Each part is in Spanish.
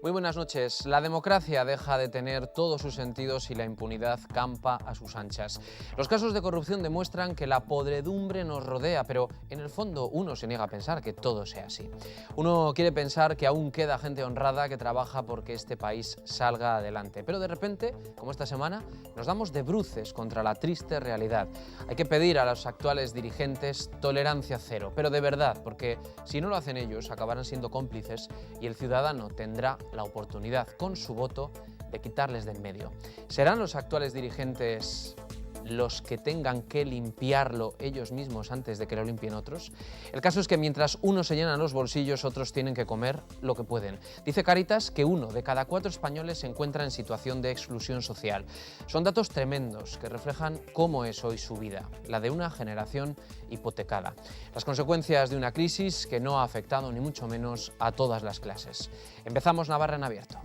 Muy buenas noches. La democracia deja de tener todos sus sentidos y la impunidad campa a sus anchas. Los casos de corrupción demuestran que la podredumbre nos rodea, pero en el fondo uno se niega a pensar que todo sea así. Uno quiere pensar que aún queda gente honrada que trabaja porque este país salga adelante. Pero de repente, como esta semana, nos damos de bruces contra la triste realidad. Hay que pedir a los actuales dirigentes tolerancia cero, pero de verdad, porque si no lo hacen ellos, acabarán siendo cómplices y el ciudadano tendrá la oportunidad con su voto de quitarles de en medio. ¿Serán los actuales dirigentes los que tengan que limpiarlo ellos mismos antes de que lo limpien otros? El caso es que mientras unos se llenan los bolsillos, otros tienen que comer lo que pueden. Dice Cáritas que 1 de cada 4 españoles se encuentra en situación de exclusión social. Son datos tremendos que reflejan cómo es hoy su vida, la de una generación hipotecada. Las consecuencias de una crisis que no ha afectado ni mucho menos a todas las clases. Empezamos Navarra en abierto.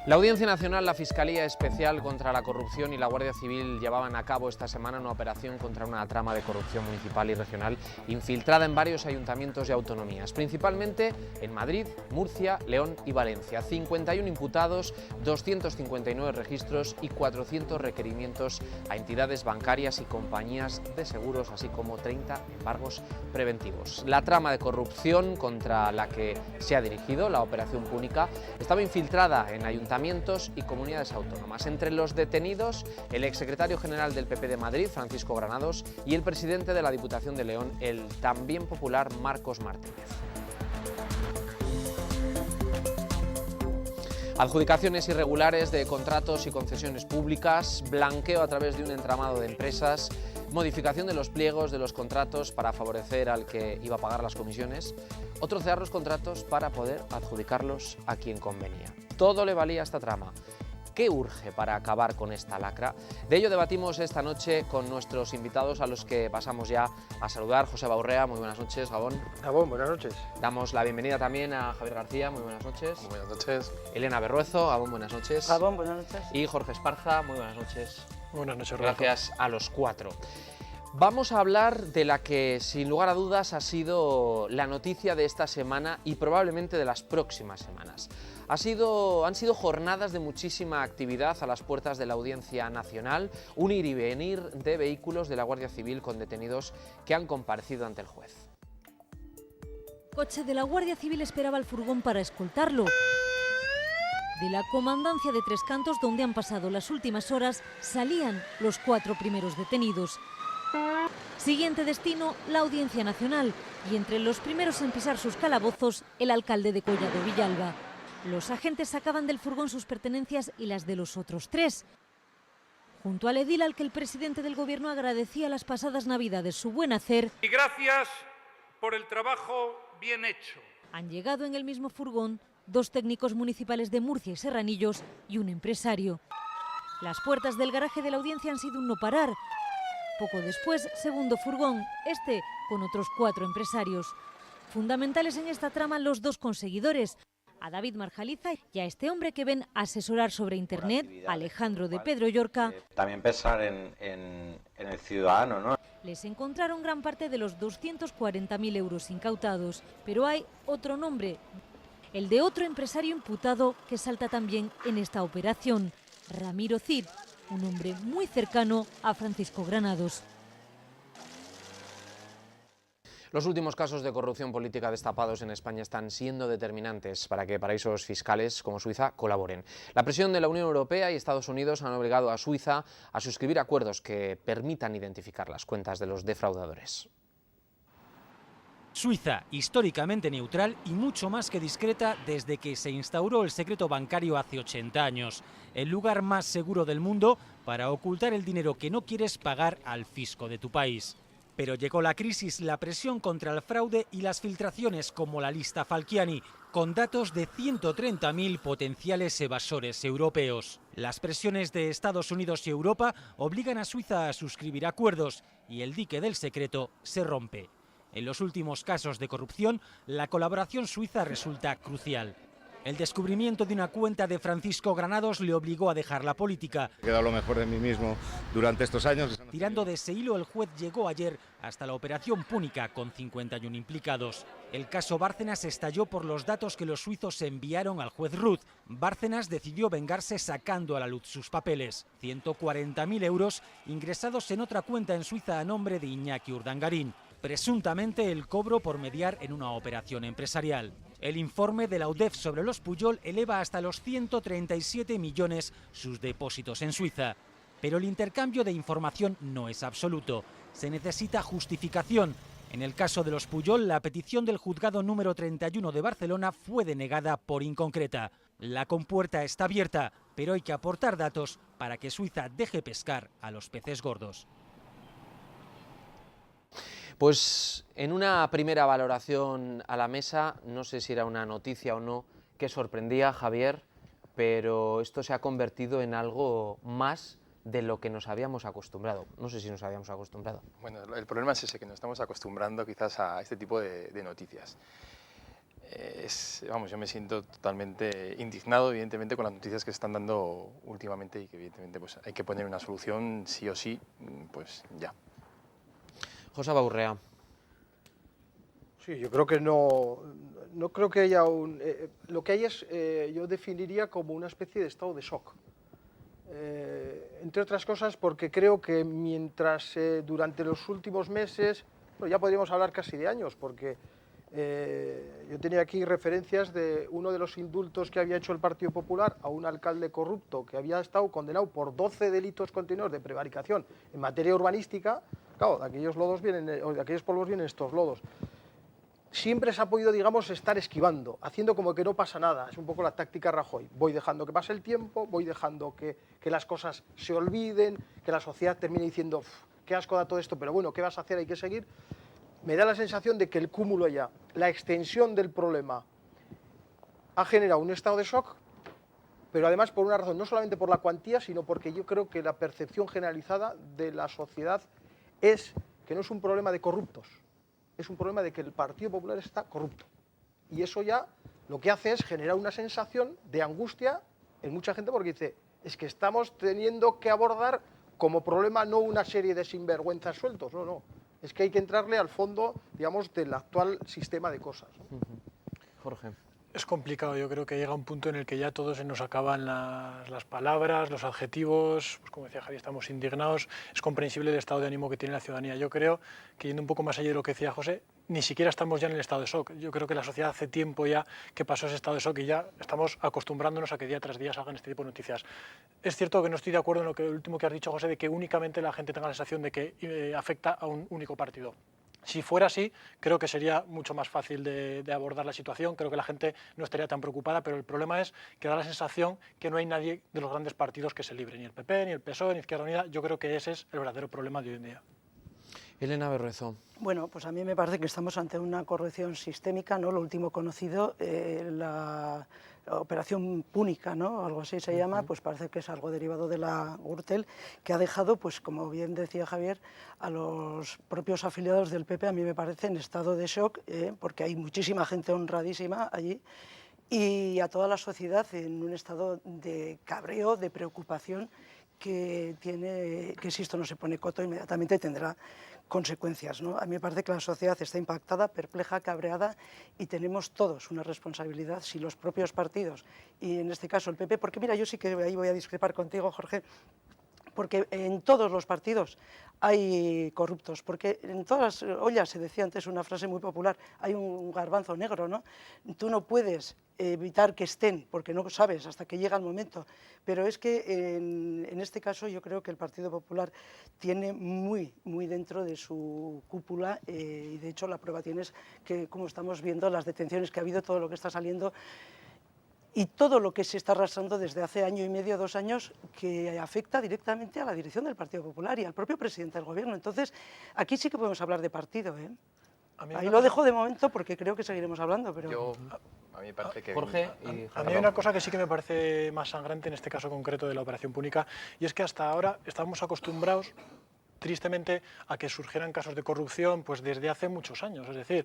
La Audiencia Nacional, la Fiscalía Especial contra la Corrupción y la Guardia Civil llevaban a cabo esta semana una operación contra una trama de corrupción municipal y regional infiltrada en varios ayuntamientos y autonomías, principalmente en Madrid, Murcia, León y Valencia. 51 imputados, 259 registros y 400 requerimientos a entidades bancarias y compañías de seguros, así como 30 embargos preventivos. La trama de corrupción contra la que se ha dirigido la Operación Púnica estaba infiltrada en ayuntamientos y comunidades autónomas. Entre los detenidos, el exsecretario general del PP de Madrid, Francisco Granados, y el presidente de la Diputación de León, el también popular Marcos Martínez. Adjudicaciones irregulares de contratos y concesiones públicas, blanqueo a través de un entramado de empresas, modificación de los pliegos de los contratos para favorecer al que iba a pagar las comisiones, o trocear los contratos para poder adjudicarlos a quien convenía. Todo le valía a esta trama. ¿Qué urge para acabar con esta lacra? De ello debatimos esta noche con nuestros invitados, a los que pasamos ya a saludar. Joseba Urrea, muy buenas noches. Gabón. Gabón, buenas noches. Damos la bienvenida también a Javier García, muy buenas noches. Muy buenas noches. Elena Berruezo, Gabón, buenas noches. Gabón, buenas noches. Y Jorge Esparza, muy buenas noches. Buenas noches, Gracias a los cuatro. Vamos a hablar de la que, sin lugar a dudas, ha sido la noticia de esta semana y probablemente de las próximas semanas. Han sido jornadas de muchísima actividad a las puertas de la Audiencia Nacional, un ir y venir de vehículos de la Guardia Civil con detenidos que han comparecido ante el juez. El coche de la Guardia Civil esperaba el furgón para escoltarlo. De la comandancia de Tres Cantos, donde han pasado las últimas horas, salían los 4 primeros detenidos. Siguiente destino, la Audiencia Nacional, y entre los primeros en pisar sus calabozos, el alcalde de Collado Villalba. Los agentes sacaban del furgón sus pertenencias y las de los otros 3. Junto al edil, al que el presidente del gobierno agradecía las pasadas navidades su buen hacer. Y gracias por el trabajo bien hecho. Han llegado en el mismo furgón 2 técnicos municipales de Murcia y Serranillos y un empresario. Las puertas del garaje de la audiencia han sido un no parar. Poco después, segundo furgón, este con otros 4 empresarios. Fundamentales en esta trama los 2 conseguidores, a David Marjaliza y a este hombre que ven asesorar sobre Internet, Alejandro de Pedro Llorca. También pensar en el ciudadano, ¿no? Les encontraron gran parte de los 240.000 euros incautados, pero hay otro nombre, el de otro empresario imputado que salta también en esta operación, Ramiro Cid, un hombre muy cercano a Francisco Granados. Los últimos casos de corrupción política destapados en España están siendo determinantes para que paraísos fiscales como Suiza colaboren. La presión de la Unión Europea y Estados Unidos han obligado a Suiza a suscribir acuerdos que permitan identificar las cuentas de los defraudadores. Suiza, históricamente neutral y mucho más que discreta desde que se instauró el secreto bancario hace 80 años. El lugar más seguro del mundo para ocultar el dinero que no quieres pagar al fisco de tu país. Pero llegó la crisis, la presión contra el fraude y las filtraciones como la lista Falciani, con datos de 130.000 potenciales evasores europeos. Las presiones de Estados Unidos y Europa obligan a Suiza a suscribir acuerdos y el dique del secreto se rompe. En los últimos casos de corrupción, la colaboración suiza resulta crucial. El descubrimiento de una cuenta de Francisco Granados le obligó a dejar la política. He quedado lo mejor de mí mismo durante estos años. Tirando de ese hilo, el juez llegó ayer hasta la operación Púnica, con 51 implicados. El caso Bárcenas estalló por los datos que los suizos enviaron al juez Ruth. Bárcenas decidió vengarse sacando a la luz sus papeles. 140.000 euros ingresados en otra cuenta en Suiza a nombre de Iñaki Urdangarín. Presuntamente el cobro por mediar en una operación empresarial. El informe de la UDEF sobre los Pujol eleva hasta los 137 millones sus depósitos en Suiza. Pero el intercambio de información no es absoluto. Se necesita justificación. En el caso de los Pujol, la petición del juzgado número 31 de Barcelona fue denegada por inconcreta. La compuerta está abierta, pero hay que aportar datos para que Suiza deje pescar a los peces gordos. Pues en una primera valoración a la mesa, no sé si era una noticia o no, que sorprendía, Javier, pero esto se ha convertido en algo más de lo que nos habíamos acostumbrado. No sé si nos habíamos acostumbrado. Bueno, el problema es ese, que nos estamos acostumbrando quizás a este tipo de noticias. Yo me siento totalmente indignado, evidentemente, con las noticias que se están dando últimamente y que evidentemente pues, hay que poner una solución sí o sí, pues ya. José Baurrea. Sí, yo creo que no creo que haya lo que hay es, yo definiría como una especie de estado de shock. Entre otras cosas porque creo que mientras durante los últimos meses, bueno, ya podríamos hablar casi de años, porque yo tenía aquí referencias de uno de los indultos que había hecho el Partido Popular a un alcalde corrupto que había estado condenado por 12 delitos continuos de prevaricación en materia urbanística. Claro, de aquellos polvos vienen estos lodos. Siempre se ha podido, digamos, estar esquivando, haciendo como que no pasa nada. Es un poco la táctica Rajoy. Voy dejando que pase el tiempo, voy dejando que las cosas se olviden, que la sociedad termine diciendo, qué asco da todo esto, pero bueno, ¿qué vas a hacer? Hay que seguir. Me da la sensación de que el cúmulo ya, la extensión del problema, ha generado un estado de shock, pero además por una razón, no solamente por la cuantía, sino porque yo creo que la percepción generalizada de la sociedad es que no es un problema de corruptos, es un problema de que el Partido Popular está corrupto. Y eso ya lo que hace es generar una sensación de angustia en mucha gente porque dice, es que estamos teniendo que abordar como problema no una serie de sinvergüenzas sueltos, no, es que hay que entrarle al fondo, digamos, del actual sistema de cosas, ¿no? Jorge. Es complicado, yo creo que llega un punto en el que ya todos se nos acaban las palabras, los adjetivos, pues como decía Javier, estamos indignados, es comprensible el estado de ánimo que tiene la ciudadanía. Yo creo que yendo un poco más allá de lo que decía José, ni siquiera estamos ya en el estado de shock. Yo creo que la sociedad hace tiempo ya que pasó ese estado de shock y ya estamos acostumbrándonos a que día tras día salgan este tipo de noticias. Es cierto que no estoy de acuerdo en lo último que has dicho, José, de que únicamente la gente tenga la sensación de que afecta a un único partido. Si fuera así, creo que sería mucho más fácil de abordar la situación, creo que la gente no estaría tan preocupada, pero el problema es que da la sensación que no hay nadie de los grandes partidos que se libre, ni el PP, ni el PSOE, ni Izquierda Unida. Yo creo que ese es el verdadero problema de hoy en día. Elena Berruezo. Bueno, pues a mí me parece que estamos ante una corrupción sistémica, ¿no? Lo último conocido, la operación Púnica, ¿no? Algo así se llama, pues parece que es algo derivado de la Gürtel, que ha dejado, pues como bien decía Javier, a los propios afiliados del PP, a mí me parece, en estado de shock, porque hay muchísima gente honradísima allí, y a toda la sociedad en un estado de cabreo, de preocupación, que si esto no se pone coto, inmediatamente tendrá consecuencias, ¿no? A mí me parece que la sociedad está impactada, perpleja, cabreada, y tenemos todos una responsabilidad, si los propios partidos, y en este caso el PP, porque mira, yo sí que ahí voy a discrepar contigo, Jorge, porque en todos los partidos hay corruptos, porque en todas las ollas, se decía antes una frase muy popular, hay un garbanzo negro, ¿no? Tú no puedes evitar que estén, porque no sabes hasta que llega el momento, pero es que en este caso yo creo que el Partido Popular tiene muy dentro de su cúpula, y de hecho la prueba tienes que, como estamos viendo, las detenciones que ha habido, todo lo que está saliendo, y todo lo que se está arrastrando desde hace año y medio, 2 años, que afecta directamente a la dirección del Partido Popular y al propio presidente del Gobierno. Entonces, aquí sí que podemos hablar de partido, ¿eh? Ahí lo dejo de momento porque creo que seguiremos hablando, pero... A mí me parece que... Jorge a mí hay una cosa que sí que me parece más sangrante en este caso concreto de la operación Púnica, y es que hasta ahora estábamos acostumbrados tristemente a que surgieran casos de corrupción pues desde hace muchos años, es decir,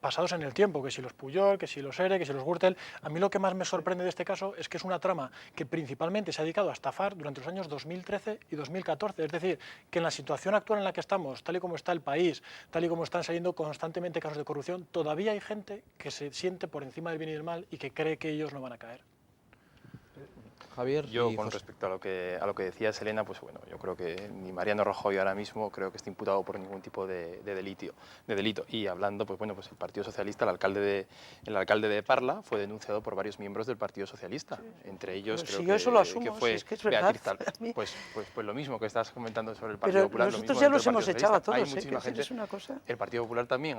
pasados en el tiempo, que si los Pujol, que si los ERE, que si los Gürtel. A mí lo que más me sorprende de este caso es que es una trama que principalmente se ha dedicado a estafar durante los años 2013 y 2014, es decir, que en la situación actual en la que estamos, tal y como está el país, tal y como están saliendo constantemente casos de corrupción, todavía hay gente que se siente por encima del bien y del mal y que cree que ellos no van a caer. Javier. Yo, con respecto a lo que decía Elena, pues bueno, yo creo que ni Mariano Rajoy ahora mismo creo que esté imputado por ningún tipo de delito. Y hablando, pues bueno, pues el Partido Socialista, el alcalde de Parla fue denunciado por varios miembros del Partido Socialista, entre ellos pero creo si que, yo eso lo asumo, que fue si es que es verdad, pues lo mismo que estás comentando sobre el Partido Popular. Nosotros lo ya mismo los hemos echado a todos, hay muchísima gente. Es una cosa. El Partido Popular también,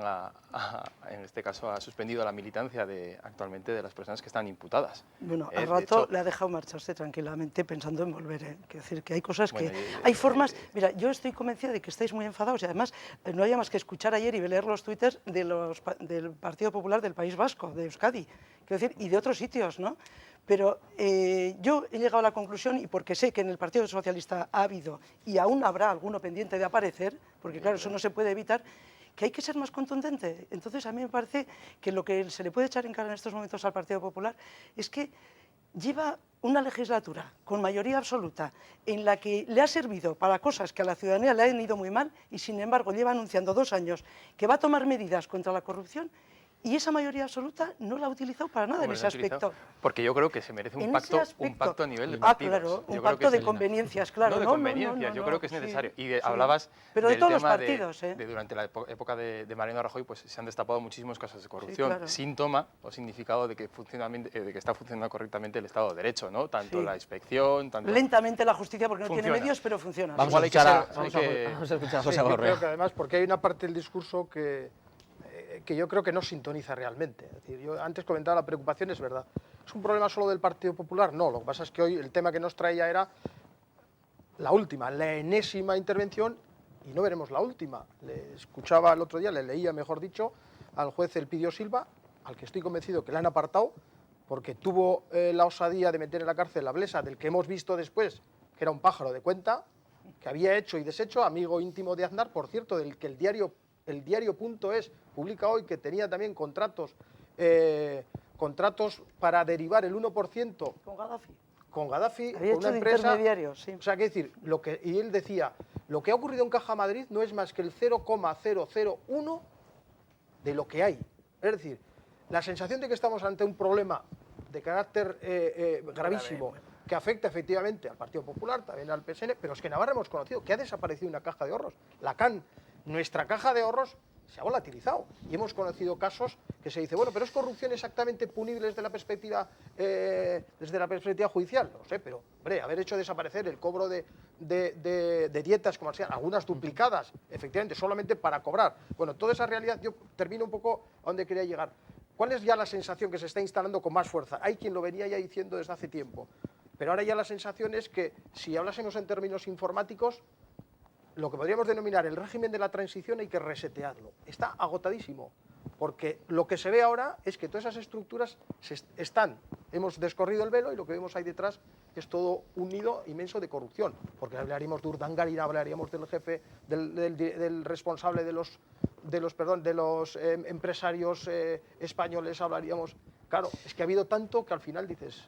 en este caso, ha suspendido la militancia actualmente de las personas que están imputadas. Bueno, al rato le ha dejado marcharse tranquilamente pensando en volver. Quiero decir que hay cosas que... hay formas... Mira, yo estoy convencida de que estáis muy enfadados y además no haya más que escuchar ayer y leer los twitters del Partido Popular del País Vasco, de Euskadi, quiero decir, y de otros sitios, ¿no? Pero yo he llegado a la conclusión, y porque sé que en el Partido Socialista ha habido y aún habrá alguno pendiente de aparecer, porque claro, eso no se puede evitar, que hay que ser más contundente. Entonces a mí me parece que lo que se le puede echar en cara en estos momentos al Partido Popular es que lleva una legislatura con mayoría absoluta en la que le ha servido para cosas que a la ciudadanía le han ido muy mal y sin embargo lleva anunciando 2 años que va a tomar medidas contra la corrupción y esa mayoría absoluta no la ha utilizado para nada en ese aspecto. Porque yo creo que se merece un pacto a nivel de partidos. Claro, un pacto de conveniencias, claro. No de conveniencias, yo creo que es necesario. Y hablabas pero de todos los tema partidos, durante la época de Mariano Rajoy pues se han destapado muchísimos casos de corrupción, síntoma o significado de que está funcionando correctamente el Estado de Derecho, ¿no? Tanto la inspección, tanto... Lentamente la justicia porque no tiene medios, pero funciona. Vamos a escuchar a José Borrell. Creo que además, porque hay una parte del discurso que yo creo que no sintoniza realmente. Es decir, yo antes comentaba la preocupación, es verdad. ¿Es un problema solo del Partido Popular? No, lo que pasa es que hoy el tema que nos traía era la última, la enésima intervención, y no veremos la última. Le escuchaba el otro día, le leía, mejor dicho, al juez Elpidio Silva, al que estoy convencido que le han apartado, porque tuvo la osadía de meter en la cárcel a Blesa, del que hemos visto después, que era un pájaro de cuenta, que había hecho y deshecho, amigo íntimo de Aznar, por cierto, del que el diario.es publica hoy que tenía también contratos para derivar el 1% con Gaddafi, con una empresa. Sí. O sea, que decir, y él decía, lo que ha ocurrido en Caja Madrid no es más que el 0,001 de lo que hay. Es decir, la sensación de que estamos ante un problema de carácter gravísimo, que afecta efectivamente al Partido Popular, también al PSN, pero es que en Navarra hemos conocido que ha desaparecido una caja de ahorros, la CAN. Nuestra caja de ahorros se ha volatilizado y hemos conocido casos que se dice, bueno, pero ¿es corrupción exactamente punible desde la perspectiva judicial? No sé, pero, hombre, haber hecho desaparecer el cobro de dietas comerciales, algunas duplicadas, efectivamente, solamente para cobrar. Bueno, toda esa realidad, yo termino un poco a donde quería llegar. ¿Cuál es ya la sensación que se está instalando con más fuerza? Hay quien lo venía ya diciendo desde hace tiempo, pero ahora ya la sensación es que, si hablásemos en términos informáticos, lo que podríamos denominar el régimen de la transición hay que resetearlo. Está agotadísimo, porque lo que se ve ahora es que todas esas estructuras hemos descorrido el velo y lo que vemos ahí detrás es todo un nido inmenso de corrupción, porque hablaríamos de Urdangarin, hablaríamos del jefe, del responsable de los empresarios españoles, hablaríamos... Claro, es que ha habido tanto que al final dices...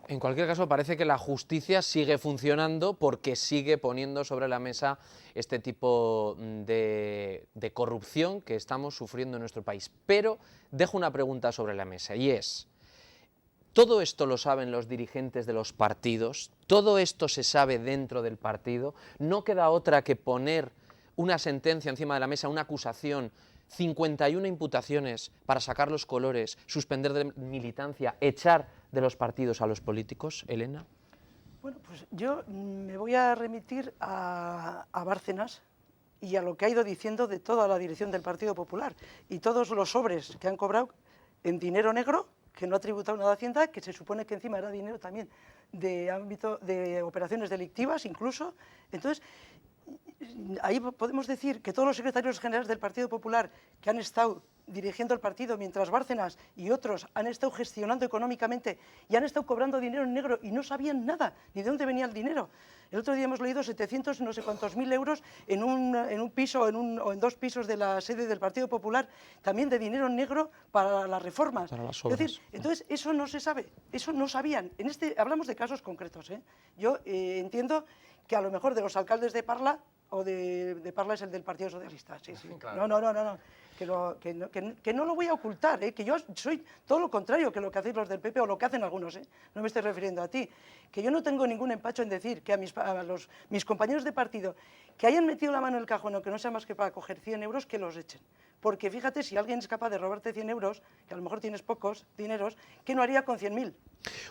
En cualquier caso, parece que la justicia sigue funcionando porque sigue poniendo sobre la mesa este tipo de corrupción que estamos sufriendo en nuestro país. Pero dejo una pregunta sobre la mesa y es, ¿todo esto lo saben los dirigentes de los partidos? ¿Todo esto se sabe dentro del partido? ¿No queda otra que poner una sentencia encima de la mesa, una acusación, 51 imputaciones para sacar los colores, suspender de militancia, echar de los partidos a los políticos? Elena. Bueno, pues yo me voy a remitir a Bárcenas y a lo que ha ido diciendo de toda la dirección del Partido Popular y todos los sobres que han cobrado en dinero negro, que no ha tributado nada a Hacienda, que se supone que encima era dinero también de ámbito de operaciones delictivas incluso. Entonces, ahí podemos decir que todos los secretarios generales del Partido Popular que han estado dirigiendo el partido, mientras Bárcenas y otros han estado gestionando económicamente y han estado cobrando dinero en negro y no sabían nada, ni de dónde venía el dinero. El otro día hemos leído 700 no sé cuántos mil euros en un piso o en 2 pisos de la sede del Partido Popular, también de dinero negro para las reformas. Para las es obras. decir, entonces eso no se sabe, eso no sabían. Hablamos de casos concretos, ¿eh? Yo entiendo que a lo mejor de los alcaldes de Parla, o de Parla es el del Partido Socialista, sí. Claro. No. Que no lo voy a ocultar, que yo soy todo lo contrario que lo que hacéis los del PP o lo que hacen algunos, no me estoy refiriendo a ti, que yo no tengo ningún empacho en decir que a mis compañeros de partido que hayan metido la mano en el cajón o que no sea más que para coger 100 euros, que los echen. Porque fíjate, si alguien es capaz de robarte 100 euros, que a lo mejor tienes pocos dineros, ¿qué no haría con 100.000?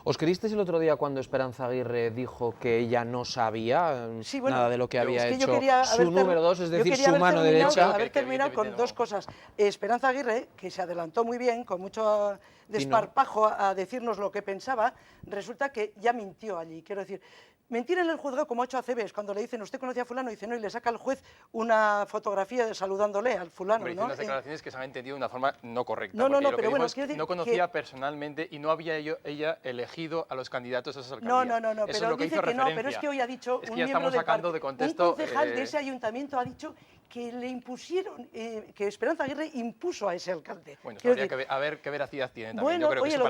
¿Os creísteis el otro día cuando Esperanza Aguirre dijo que ella no sabía nada de lo que había hecho su número 2, es decir, su mano derecha? Haber terminado con 2 cosas. Esperanza Aguirre, que se adelantó muy bien, con mucho desparpajo a decirnos lo que pensaba, resulta que ya mintió allí. Quiero decir, mentir en el juzgado como ha hecho Aceves, cuando le dicen, ¿usted conocía a fulano? Dice, no, y le saca al juez una fotografía saludándole al fulano. Hombre, ¿no? unas declaraciones que se han entendido de una forma no correcta. No, lo que pero bueno, dijo es que no conocía personalmente y no había ella elegido a los candidatos a esas alcaldías. No, Eso pero es lo que dice hizo que referencia. no, pero es que hoy ha dicho es que un ya miembro estamos del sacando de contexto, un concejal de ese ayuntamiento ha dicho que le impusieron, que Esperanza Aguirre impuso a ese alcalde. Bueno, habría que ver qué veracidad tiene también. Bueno, yo creo oye, que lo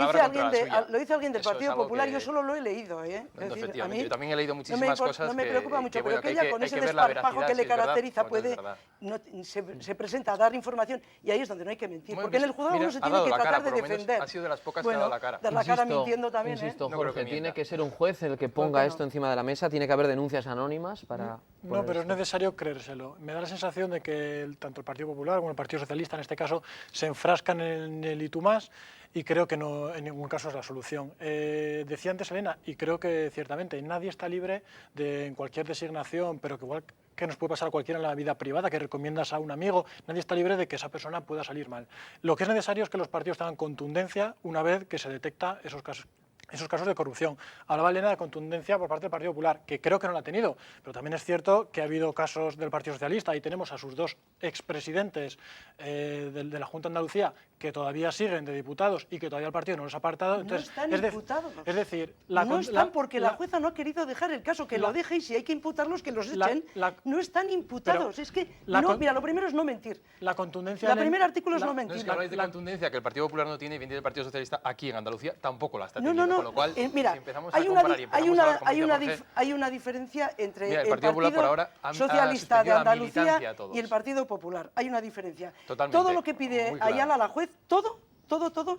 dice alguien del Eso Partido es algo Popular, que... yo solo lo he leído. No, decir, efectivamente, yo también he leído no muchísimas cosas no me preocupa mucho, pero que ella con ese desparpajo que le caracteriza se presenta a dar información y ahí es donde no hay que mentir, porque en el juzgado uno se tiene que tratar de defender. Ha sido de las pocas que ha dado la cara. Dar la cara mintiendo también. Insisto, Jorge, tiene que ser un juez el que ponga esto encima de la mesa, tiene que haber denuncias anónimas para... No, pero es necesario creérselo. Me da la sensación de que tanto el Partido Popular como el Partido Socialista, en este caso, se enfrascan en el y tú más, y creo que no, en ningún caso es la solución. Decía antes Elena, y creo que ciertamente nadie está libre de en cualquier designación, pero que igual que nos puede pasar a cualquiera en la vida privada, que recomiendas a un amigo, nadie está libre de que esa persona pueda salir mal. Lo que es necesario es que los partidos tengan contundencia una vez que se detecta esos casos de corrupción. Hablaba Elena de contundencia por parte del Partido Popular, que creo que no la ha tenido, pero también es cierto que ha habido casos del Partido Socialista, y tenemos a sus 2 expresidentes de la Junta de Andalucía que todavía siguen de diputados y que todavía el partido no los ha apartado. Entonces, no están imputados. Es decir, no están porque la jueza no ha querido dejar el caso, que lo deje, y si hay que imputarlos, que los echen. No están imputados. Es que, mira, lo primero es no mentir. La contundencia... El primer artículo es no mentir. No, es que habláis de contundencia, que el Partido Popular no tiene, y bien el Partido Socialista aquí en Andalucía tampoco la está teniendo. No, con lo cual, mira, si empezamos a comparar y empezamos a hablar, como decía Jorge, hay una diferencia entre mira, el Partido Popular por ahora Socialista de Andalucía a y el Partido Popular. Hay una diferencia. Totalmente, todo lo que pide muy claro. Ayala, la juez, todo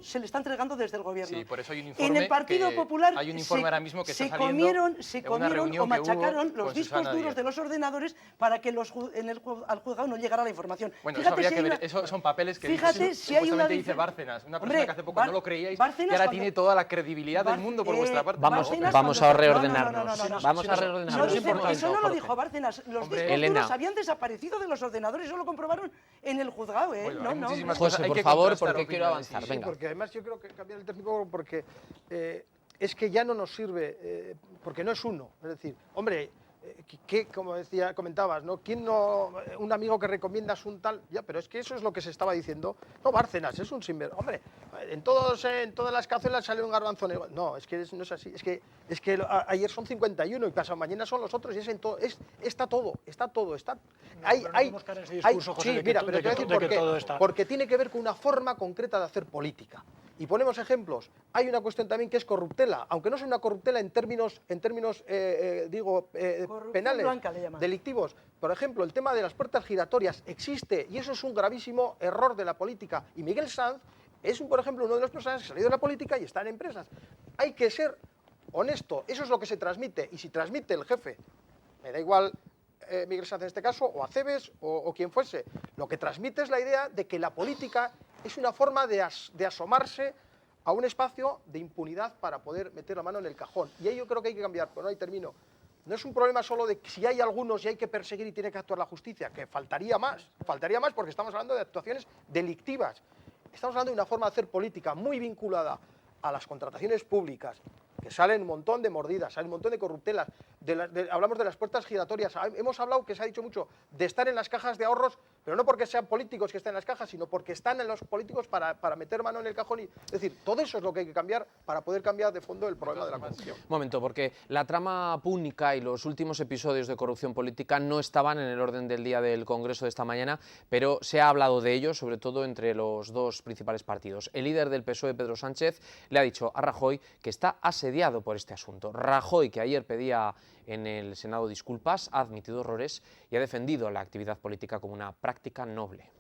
se le está entregando desde el gobierno. Sí, por eso hay un informe. En el Partido Popular hay un informe ahora mismo que se está saliendo comieron o machacaron los discos duros de los ordenadores para que al juzgado no llegara la información. Bueno, fíjate eso habría que ver. Esos son papeles que supuestamente dice Bárcenas, una persona que hace poco no lo creíais, y ahora tiene toda la credibilidad del mundo por vuestra parte. Vamos a reordenarnos. Vamos a reordenarnos. Eso no lo dijo Bárcenas. Los discos duros habían desaparecido de los ordenadores, eso lo comprobaron en el juzgado. José, por favor, porque quiero avanzar. Venga. Porque además yo creo que cambiar el técnico porque es que ya no nos sirve, porque no es uno. Es decir, hombre, como comentabas, ¿no? ¿Quién no, un amigo que recomiendas un tal? Ya, pero es que eso es lo que se estaba diciendo. No, Bárcenas es un sinvergüenza. Hombre, en todas las cazuelas sale un garbanzo negro. No, es que no es así. Es que ayer son 51 y pasado mañana son los otros, y está todo. Sí, mira, pero te voy a decir por qué. Porque tiene que ver con una forma concreta de hacer política. Y ponemos ejemplos. Hay una cuestión también que es corruptela, aunque no sea una corruptela en términos penales, blanca, le llaman. Delictivos. Por ejemplo, el tema de las puertas giratorias existe, y eso es un gravísimo error de la política. Y Miguel Sanz es, por ejemplo, uno de los personajes que ha salido de la política y está en empresas. Hay que ser honesto, eso es lo que se transmite. Y si transmite el jefe, me da igual Miguel Sanz en este caso, o Aceves, o quien fuese, lo que transmite es la idea de que la política es una forma de asomarse a un espacio de impunidad para poder meter la mano en el cajón. Y ahí yo creo que hay que cambiar, pero ahí termino. No es un problema solo de si hay algunos y hay que perseguir y tiene que actuar la justicia, que faltaría más porque estamos hablando de actuaciones delictivas. Estamos hablando de una forma de hacer política muy vinculada a las contrataciones públicas, que salen un montón de mordidas, salen un montón de corruptelas, hablamos de las puertas giratorias, hemos hablado, que se ha dicho mucho, de estar en las cajas de ahorros pero no porque sean políticos que estén en las cajas, sino porque están en los políticos para meter mano en el cajón. Es decir, todo eso es lo que hay que cambiar para poder cambiar de fondo el problema de la corrupción. Un momento, porque la trama púnica y los últimos episodios de corrupción política no estaban en el orden del día del Congreso de esta mañana, pero se ha hablado de ello, sobre todo entre los dos principales partidos. El líder del PSOE, Pedro Sánchez, le ha dicho a Rajoy que está asediado por este asunto. Rajoy, que ayer pedía en el Senado disculpas, ha admitido errores y ha defendido la actividad política como una práctica noble.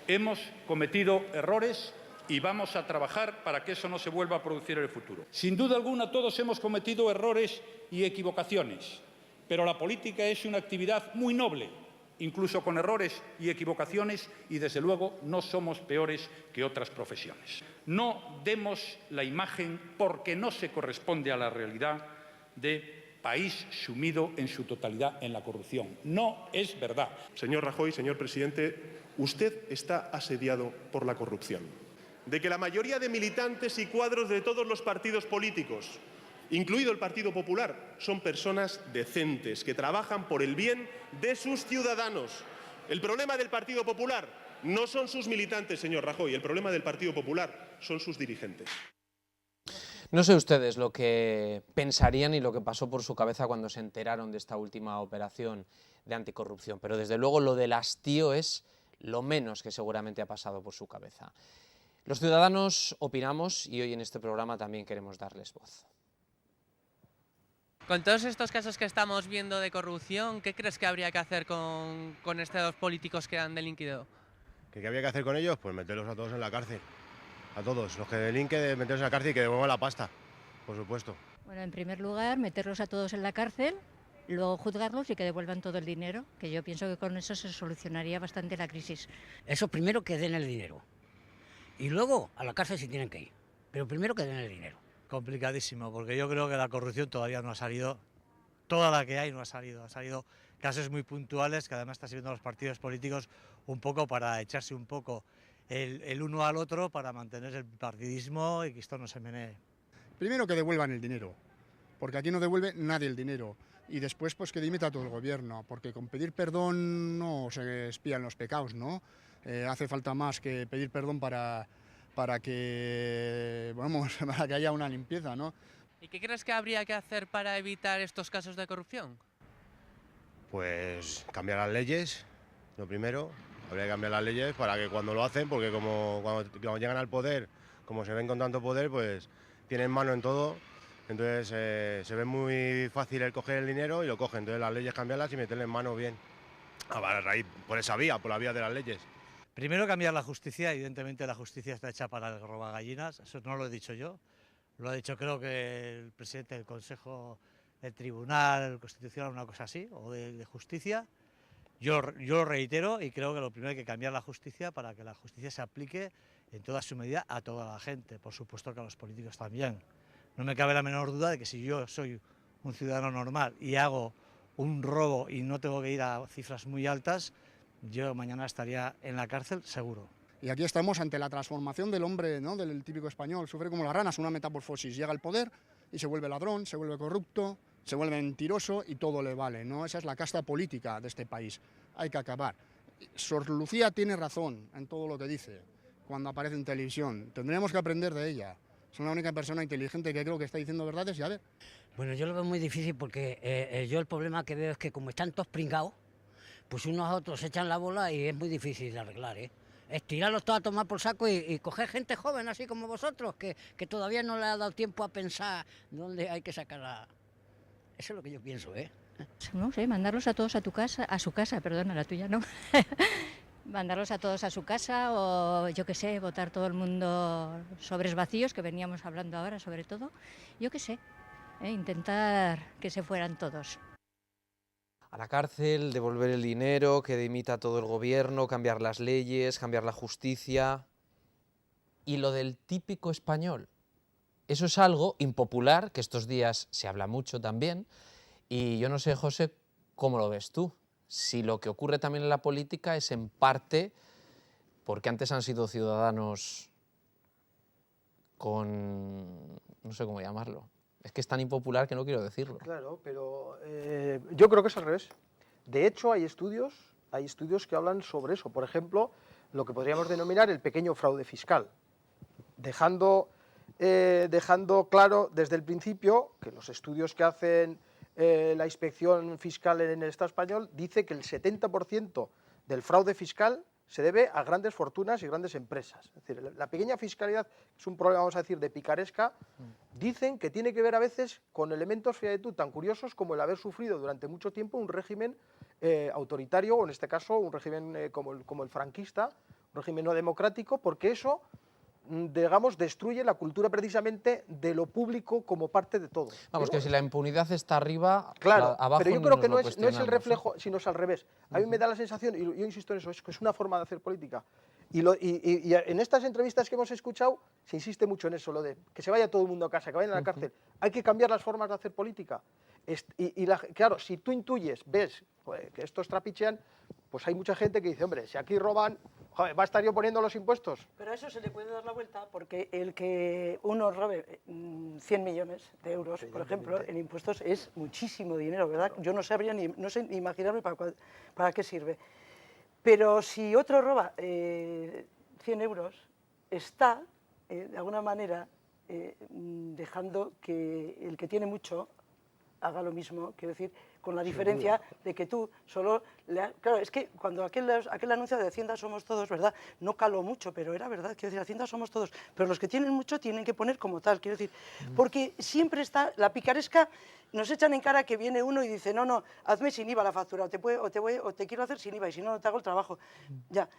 Hemos cometido errores y vamos a trabajar para que eso no se vuelva a producir en el futuro. Sin duda alguna, todos hemos cometido errores y equivocaciones, pero la política es una actividad muy noble, incluso con errores y equivocaciones, y desde luego no somos peores que otras profesiones. No demos la imagen, porque no se corresponde a la realidad, de país sumido en su totalidad en la corrupción. No es verdad. Señor Rajoy, señor presidente, usted está asediado por la corrupción. De que la mayoría de militantes y cuadros de todos los partidos políticos, incluido el Partido Popular, son personas decentes, que trabajan por el bien de sus ciudadanos. El problema del Partido Popular no son sus militantes, señor Rajoy, el problema del Partido Popular son sus dirigentes. No sé ustedes lo que pensarían y lo que pasó por su cabeza cuando se enteraron de esta última operación de anticorrupción, pero desde luego lo del hastío es lo menos que seguramente ha pasado por su cabeza. Los ciudadanos opinamos y hoy en este programa también queremos darles voz. Con todos estos casos que estamos viendo de corrupción, ¿qué crees que habría que hacer con estos políticos que han delinquido? ¿Qué habría que hacer con ellos? Pues meterlos a todos en la cárcel. A todos, los que delinquen, meterlos en la cárcel y que devuelvan la pasta, por supuesto. Bueno, en primer lugar, meterlos a todos en la cárcel, luego juzgarlos y que devuelvan todo el dinero, que yo pienso que con eso se solucionaría bastante la crisis. Eso primero, que den el dinero. Y luego a la cárcel si tienen que ir. Pero primero que den el dinero. Complicadísimo, porque yo creo que la corrupción todavía no ha salido. Toda la que hay no ha salido. Han salido casos muy puntuales que además están sirviendo a los partidos políticos un poco para echarse un poco el uno al otro, para mantener el partidismo y que esto no se menee. Primero que devuelvan el dinero, porque aquí no devuelve nadie el dinero. Y después pues que dimita todo el gobierno, porque con pedir perdón no se expían los pecados, ¿no? Hace falta más que pedir perdón para que haya una limpieza, ¿no? ¿Y qué crees que habría que hacer para evitar estos casos de corrupción? Pues cambiar las leyes, lo primero. Habría que cambiar las leyes para que cuando lo hacen, porque como cuando llegan al poder, como se ven con tanto poder, pues tienen mano en todo. Entonces se ve muy fácil el coger el dinero y lo cogen. Entonces las leyes cambiarlas y meterle en mano bien. A raíz, por esa vía, por la vía de las leyes. Primero cambiar la justicia. Evidentemente la justicia está hecha para el robagallinas. Eso no lo he dicho yo. Lo ha dicho creo que el presidente del Consejo del Tribunal Constitucional, una cosa así, o de Justicia. Yo lo reitero y creo que lo primero hay que cambiar la justicia para que la justicia se aplique en toda su medida a toda la gente. Por supuesto que a los políticos también. No me cabe la menor duda de que si yo soy un ciudadano normal y hago un robo y no tengo que ir a cifras muy altas, yo mañana estaría en la cárcel seguro. Y aquí estamos ante la transformación del hombre, ¿no? Del típico español. Sufre como las ranas, una metamorfosis. Llega al poder y se vuelve ladrón, se vuelve corrupto, se vuelve mentiroso y todo le vale, ¿no? Esa es la casta política de este país. Hay que acabar. Sor Lucía tiene razón en todo lo que dice cuando aparece en televisión. Tendríamos que aprender de ella. Es la única persona inteligente que creo que está diciendo verdades y a ver. Bueno, yo lo veo muy difícil porque yo el problema que veo es que como están todos pringados, pues unos a otros echan la bola y es muy difícil de arreglar, ¿eh? Es tirarlos todos a tomar por saco y coger gente joven así como vosotros, que todavía no le ha dado tiempo a pensar dónde hay que sacar la... Eso es lo que yo pienso, ¿eh? No sé, mandarlos a todos a su casa, perdona, la tuya no. Mandarlos a todos a su casa o, yo qué sé, votar todo el mundo sobres vacíos, que veníamos hablando ahora sobre todo. Yo qué sé, intentar que se fueran todos. A la cárcel, devolver el dinero, que dimita todo el gobierno, cambiar las leyes, cambiar la justicia. Y lo del típico español. Eso es algo impopular, que estos días se habla mucho también. Y yo no sé, José, ¿cómo lo ves tú? Si lo que ocurre también en la política es en parte porque antes han sido ciudadanos con... no sé cómo llamarlo. Es que es tan impopular que no quiero decirlo. Claro, pero yo creo que es al revés. De hecho, hay estudios hay estudios que hablan sobre eso. Por ejemplo, lo que podríamos denominar el pequeño fraude fiscal, dejando claro desde el principio que los estudios que hacen la inspección fiscal en el Estado español dice que el 70% del fraude fiscal se debe a grandes fortunas y grandes empresas. Es decir, la pequeña fiscalidad es un problema, vamos a decir, de picaresca. Dicen que tiene que ver a veces con elementos, fíjate tú, tan curiosos como el haber sufrido durante mucho tiempo un régimen autoritario, o en este caso un régimen como el franquista, un régimen no democrático, porque eso, digamos, destruye la cultura precisamente de lo público como parte de todo. Vamos, que si la impunidad está arriba, claro, abajo pero yo creo nos que lo no es el reflejo, cuestionamos, sino es al revés. A mí me da la sensación, y yo insisto en eso, es que es una forma de hacer política. Y en estas entrevistas que hemos escuchado se insiste mucho en eso, lo de que se vaya todo el mundo a casa, que vayan a la cárcel. Hay que cambiar las formas de hacer política. Claro, si tú intuyes, ves que estos trapichean, pues hay mucha gente que dice, hombre, si aquí roban, joder, ¿va a estar yo poniendo los impuestos? Pero a eso se le puede dar la vuelta, porque el que uno robe 100 millones de euros, por ejemplo, en impuestos es muchísimo dinero, ¿verdad? Yo no sabría no sé ni imaginarme para qué sirve. Pero si otro roba 100 euros, está, de alguna manera, dejando que el que tiene mucho haga lo mismo, quiero decir, con la diferencia de que tú solo... Claro, es que cuando aquel anuncio de Hacienda somos todos, ¿verdad? No caló mucho, pero era verdad, quiero decir, Hacienda somos todos, pero los que tienen mucho tienen que poner como tal, quiero decir, porque siempre está la picaresca, nos echan en cara que viene uno y dice, no, hazme sin IVA la factura, o te quiero hacer sin IVA, y si no, no te hago el trabajo. Ya.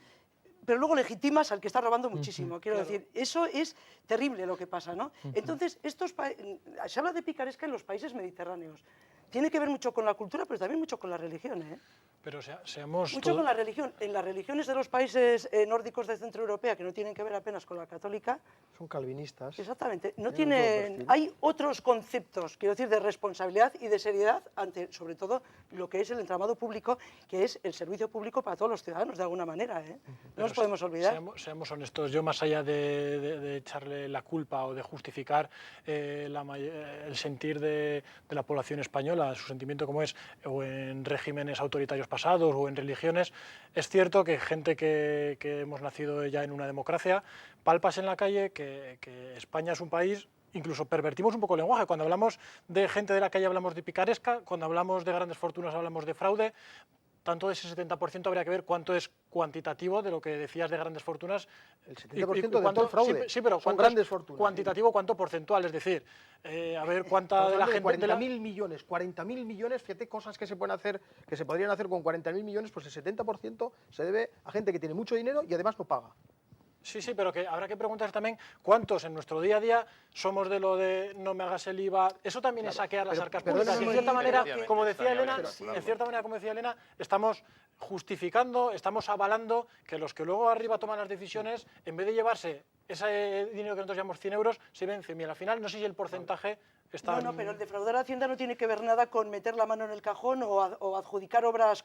Pero luego legitimas al que está robando muchísimo, quiero decir, eso es terrible lo que pasa, ¿no? Entonces, se habla de picaresca en los países mediterráneos. Tiene que ver mucho con la cultura, pero también mucho con la religión, ¿eh? Pero seamos mucho con la religión. En las religiones de los países nórdicos de Centro Europea, que no tienen que ver apenas con la católica... Son calvinistas. Exactamente. No tienen, hay otros conceptos, quiero decir, de responsabilidad y de seriedad ante, sobre todo, lo que es el entramado público, que es el servicio público para todos los ciudadanos, de alguna manera, ¿eh? No nos podemos olvidar. Seamos honestos, yo más allá de echarle la culpa o de justificar el sentir de la población española, su sentimiento como es, o en regímenes autoritarios pasados o en religiones, es cierto que gente que hemos nacido ya en una democracia, palpas en la calle que España es un país, incluso pervertimos un poco el lenguaje, cuando hablamos de gente de la calle hablamos de picaresca, cuando hablamos de grandes fortunas hablamos de fraude. Tanto de ese 70% habría que ver cuánto es cuantitativo de lo que decías de grandes fortunas. El 70% de todo el fraude, sí, pero son grandes fortunas. Cuantitativo, cuánto porcentual, es decir, a ver cuánta de la gente... 40.000 millones, 40.000 millones, fíjate, cosas que se pueden hacer, que se podrían hacer con 40.000 millones, pues el 70% se debe a gente que tiene mucho dinero y además no paga. Sí, pero que habrá que preguntarse también cuántos en nuestro día a día somos de lo de no me hagas el IVA. Eso también es saquear las arcas públicas. Y en cierta manera, como decía Elena, estamos justificando, estamos avalando que los que luego arriba toman las decisiones, en vez de llevarse ese dinero que nosotros llamamos 100 euros, se ven 100.000. Al final, no sé si el porcentaje está... No, pero el defraudar a Hacienda no tiene que ver nada con meter la mano en el cajón o adjudicar obras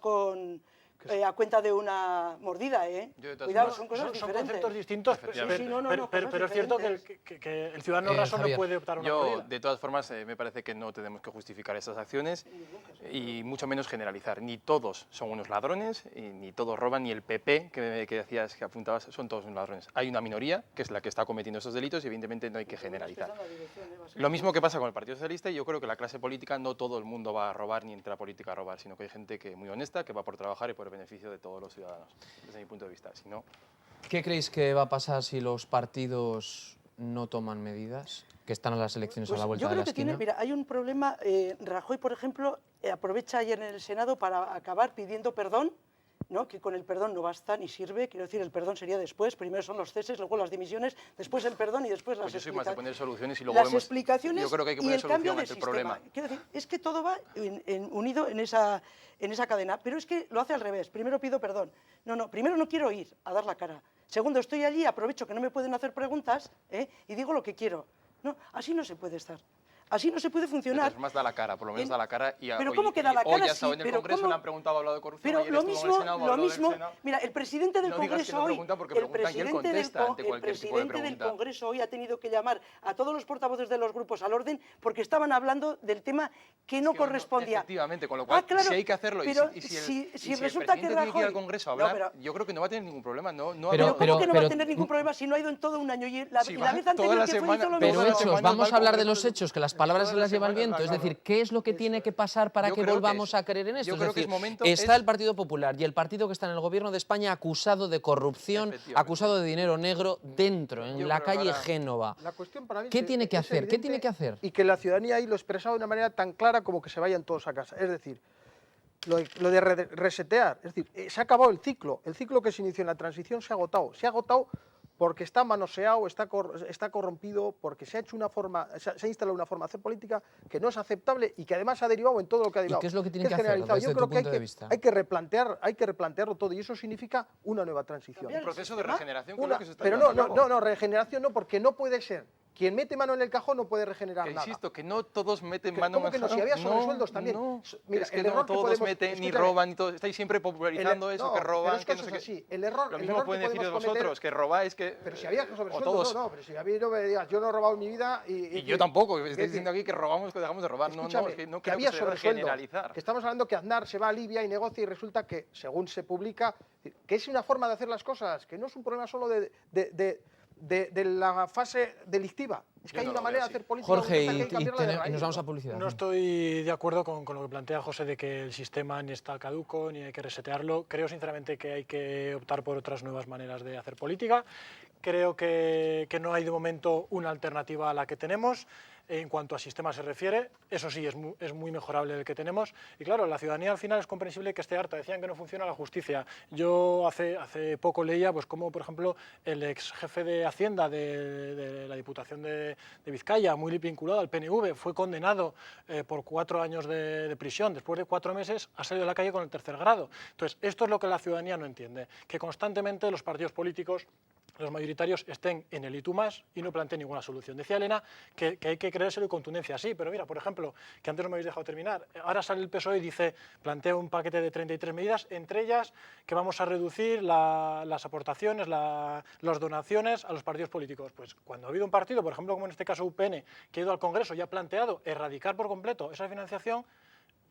a cuenta de una mordida, ¿eh? Cuidado, son cosas diferentes. Son conceptos distintos, pero es cierto que el ciudadano raso no puede optar a una mordida. De todas formas, me parece que no tenemos que justificar esas acciones y mucho menos generalizar. Ni todos son unos ladrones, y ni todos roban, ni el PP, que decías, que apuntabas, son todos unos ladrones. Hay una minoría, que es la que está cometiendo estos delitos, y evidentemente no hay que generalizar. Lo mismo que pasa con el Partido Socialista, y yo creo que la clase política, no todo el mundo va a robar ni entra a política a robar, sino que hay gente que muy honesta, que va por trabajar y por el beneficio de todos los ciudadanos, desde mi punto de vista. Si no... ¿Qué creéis que va a pasar si los partidos no toman medidas? Que están a las elecciones a la vuelta de la esquina. Mira, hay un problema. Rajoy, por ejemplo, aprovecha ayer en el Senado para acabar pidiendo perdón, ¿no? Que con el perdón no basta ni sirve. Quiero decir, el perdón sería después. Primero son los ceses, luego las dimisiones, después el perdón y después las explicaciones. Yo soy más de poner soluciones y luego vemos... explicaciones. Yo creo que hay que poner solución ante el problema. Quiero decir, es que todo va unido en esa cadena, pero es que lo hace al revés. Primero pido perdón. No, primero no quiero ir a dar la cara. Segundo, estoy allí, aprovecho que no me pueden hacer preguntas, y digo lo que quiero. No, así no se puede estar. así no se puede funcionar. Más da la cara, por lo menos da la cara. Pero ¿cómo que da la cara? Hoy ha estado en el Congreso, le han preguntado, ha hablado de corrupción. Pero ayer lo estuvo en el Senado, lo mismo, mira, el presidente del Congreso hoy, del Congreso hoy ha tenido que llamar a todos los portavoces de los grupos al orden porque estaban hablando del tema que no correspondía. Efectivamente, con lo cual, claro, si hay que hacerlo, pero y si resulta el presidente que tiene que ir al Rajoy, Congreso a hablar, yo creo que no va a tener ningún problema. Pero ¿cómo que no va a tener ningún problema si no ha ido en todo un año? Y la vez anterior que fue hizo lo mismo. Pero hechos, vamos a hablar de los hechos, que las palabras se las lleva el viento. Es decir, ¿qué es lo que tiene que pasar para que volvamos a creer en esto? Es decir, está el Partido Popular y el partido que está en el Gobierno de España acusado de corrupción, acusado de dinero negro dentro, en la calle Génova. ¿Qué tiene que hacer? ¿Qué tiene que hacer? Y que la ciudadanía ahí lo expresaba de una manera tan clara como que se vayan todos a casa. Es decir, lo de resetear, es decir, se ha acabado el ciclo que se inició en la transición se ha agotado porque está manoseado, está corrompido, porque se ha instalado una forma de hacer política que no es aceptable y que además ha derivado en todo lo que ha derivado. ¿Y qué es lo que tiene que hacer desde tu punto de vista? Hay que replantearlo todo y eso significa una nueva transición. Un proceso de regeneración, que se está pero no, regeneración no, porque no puede ser. Quien mete mano en el cajón no puede regenerar nada. Insisto, que no todos meten mano en el cajón. Si había sobresueldos también. Mira, es que no todos meten, ni roban, ni todo. Estáis siempre popularizando eso, que roban, que no sé qué. Lo mismo pueden decir de vosotros, que robáis, que... Pero si había sobresueldos, pero si a mí no me digas, yo no he robado en mi vida y yo tampoco, estáis diciendo aquí que robamos, que dejamos de robar. No, es que no creo que se debe generalizar. Que estamos hablando que Aznar se va a Libia y negocia y resulta que, según se publica, que es una forma de hacer las cosas, que no es un problema solo de la fase delictiva. Es que hay una manera de hacer política. Jorge, y nos vamos a publicidad. No estoy de acuerdo con lo que plantea José de que el sistema ni está caduco ni hay que resetearlo. Creo sinceramente que hay que optar por otras nuevas maneras de hacer política. Creo que no hay de momento una alternativa a la que tenemos. En cuanto a sistema se refiere, eso sí, es muy mejorable el que tenemos. Y claro, la ciudadanía al final es comprensible que esté harta. Decían que no funciona la justicia. Yo hace poco leía pues cómo, por ejemplo, el ex jefe de Hacienda de la Diputación de Vizcaya, muy vinculado al PNV, fue condenado por 4 años de prisión. Después de 4 meses ha salido a la calle con el 3er grado. Entonces, esto es lo que la ciudadanía no entiende, que constantemente los partidos políticos, los mayoritarios, estén en el y tú más y no planteen ninguna solución. Decía Elena que hay que creérselo y contundencia. Sí, pero mira, por ejemplo, que antes no me habéis dejado terminar, ahora sale el PSOE y dice, plantea un paquete de 33 medidas, entre ellas que vamos a reducir las aportaciones, las donaciones a los partidos políticos. Pues cuando ha habido un partido, por ejemplo, como en este caso UPN, que ha ido al Congreso y ha planteado erradicar por completo esa financiación,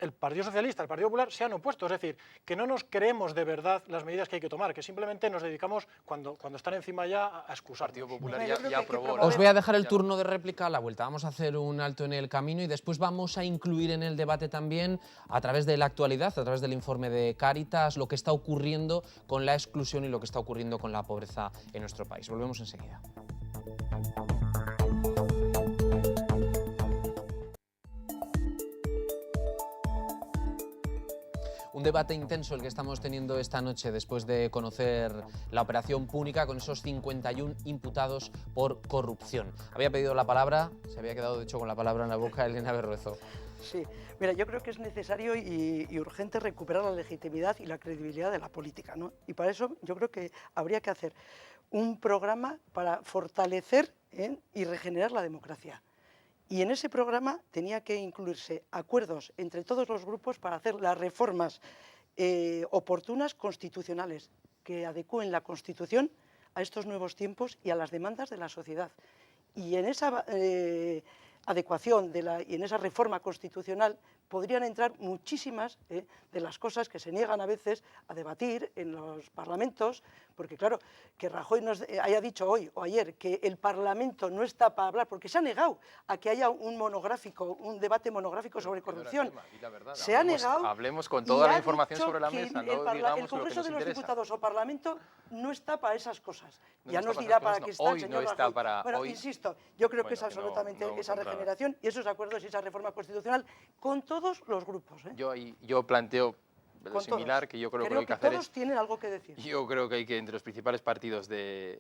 el Partido Socialista, el Partido Popular se han opuesto. Es decir, que no nos creemos de verdad las medidas que hay que tomar, que simplemente nos dedicamos, cuando están encima ya, a excusar. El Partido Popular ya aprobó. Os voy a dejar el turno de réplica a la vuelta. Vamos a hacer un alto en el camino y después vamos a incluir en el debate también, a través de la actualidad, a través del informe de Cáritas, lo que está ocurriendo con la exclusión y lo que está ocurriendo con la pobreza en nuestro país. Volvemos enseguida. Un debate intenso el que estamos teniendo esta noche después de conocer la operación Púnica con esos 51 imputados por corrupción. Había pedido la palabra, se había quedado de hecho con la palabra en la boca Elena Berruezo. Sí, mira, yo creo que es necesario y urgente recuperar la legitimidad y la credibilidad de la política, ¿no? Y para eso yo creo que habría que hacer un programa para fortalecer y regenerar la democracia. Y en ese programa tenía que incluirse acuerdos entre todos los grupos para hacer las reformas oportunas constitucionales que adecúen la Constitución a estos nuevos tiempos y a las demandas de la sociedad. Y en esa adecuación y en esa reforma constitucional podrían entrar muchísimas de las cosas que se niegan a veces a debatir en los parlamentos, porque claro, que Rajoy nos haya dicho hoy o ayer que el Parlamento no está para hablar, porque se ha negado a que haya un debate monográfico sobre corrupción. Se ha negado. Hablemos con toda la información sobre la mesa, no digamos el Congreso de los Diputados o Parlamento no está para esas cosas. No ya nos dirá para qué está el señor Rajoy. Bueno, insisto, yo creo que es absolutamente esa regeneración y esos acuerdos y esa reforma constitucional con todos los grupos. Yo planteo similar, que yo creo que lo que hay que hacer todos tienen algo que decir. Yo creo que hay que, entre los principales partidos de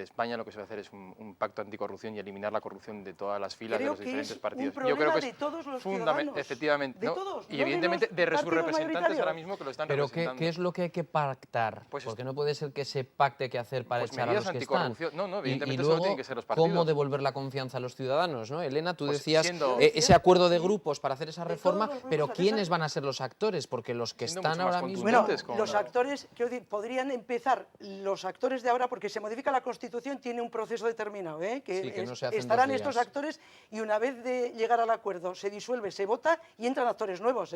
España, lo que se va a hacer es un pacto anticorrupción y eliminar la corrupción de todas las filas de los diferentes partidos. Yo creo que es de todos los ciudadanos. Efectivamente, de todos, y evidentemente de sus representantes ahora mismo mismo que lo están Pero representando. ¿qué es lo que hay que pactar? Pues porque no puede ser que se pacte qué hacer para echar a los que están. No, Y evidentemente luego, solo tienen que ser los partidos. ¿cómo devolver la confianza a los ciudadanos? ¿No? Elena, tú Pues decías ese acuerdo de grupos para hacer esa reforma, pero ¿quiénes van a ser los actores? Porque los que están ahora mismo... Bueno, los actores, podrían empezar los actores de ahora, porque se modifica la Constitución, tiene un proceso determinado, que no se hace en estarán 2 días. estos actores y una vez de llegar al acuerdo se disuelve, se vota y entran actores nuevos.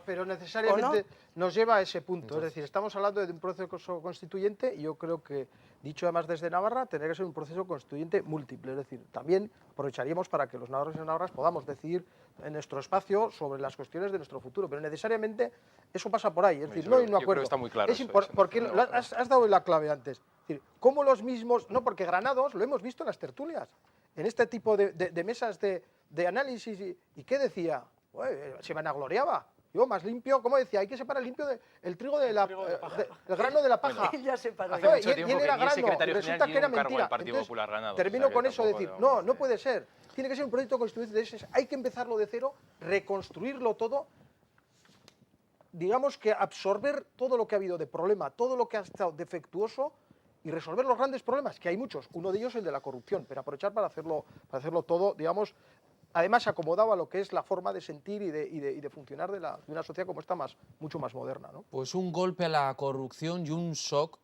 Pero necesariamente nos lleva a ese punto. Es decir, estamos hablando de un proceso constituyente y yo creo que, dicho además desde Navarra, tendría que ser un proceso constituyente múltiple. Es decir, también aprovecharíamos para que los navarros y navarras podamos decidir en nuestro espacio sobre las cuestiones de nuestro futuro, pero necesariamente eso pasa por ahí. Es decir, no hay un acuerdo. Yo creo que está muy claro. Porque has dado la clave antes. Es decir, cómo los mismos... No, porque Granados lo hemos visto en las tertulias, en este tipo de mesas de análisis. ¿Y qué decía? Se vanagloriaba. Yo, más limpio, ¿cómo decía? Hay que separar limpio el trigo del grano de la paja. Él ya separó. Y él era grano, y resulta que era mentira. Termino con eso, decir, no puede ser. Tiene que ser un proyecto constituyente. Hay que empezarlo de cero, reconstruirlo todo, digamos que absorber todo lo que ha habido de problema, todo lo que ha estado defectuoso y resolver los grandes problemas, que hay muchos. Uno de ellos es el de la corrupción, pero aprovechar para hacerlo todo, digamos, además acomodado a lo que es la forma de sentir y de funcionar de una sociedad como esta mucho más moderna, ¿no? Pues un golpe a la corrupción y un shock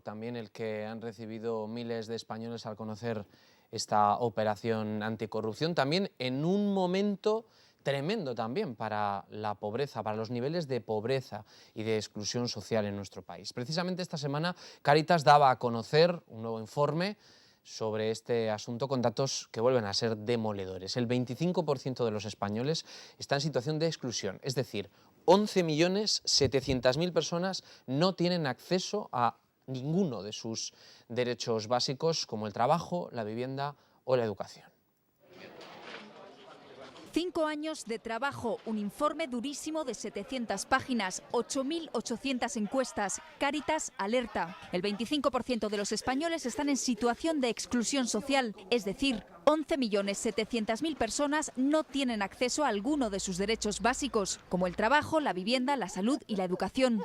también el que han recibido miles de españoles al conocer esta operación anticorrupción, también en un momento tremendo también para la pobreza, para los niveles de pobreza y de exclusión social en nuestro país. Precisamente esta semana Cáritas daba a conocer un nuevo informe sobre este asunto con datos que vuelven a ser demoledores. El 25% de los españoles está en situación de exclusión, es decir, 11.700.000 personas no tienen acceso a ninguno de sus derechos básicos como el trabajo, la vivienda o la educación. 5 años de trabajo, un informe durísimo de 700 páginas, 8.800 encuestas. Cáritas alerta. El 25% de los españoles están en situación de exclusión social, es decir, 11.700.000 personas no tienen acceso a alguno de sus derechos básicos, como el trabajo, la vivienda, la salud y la educación.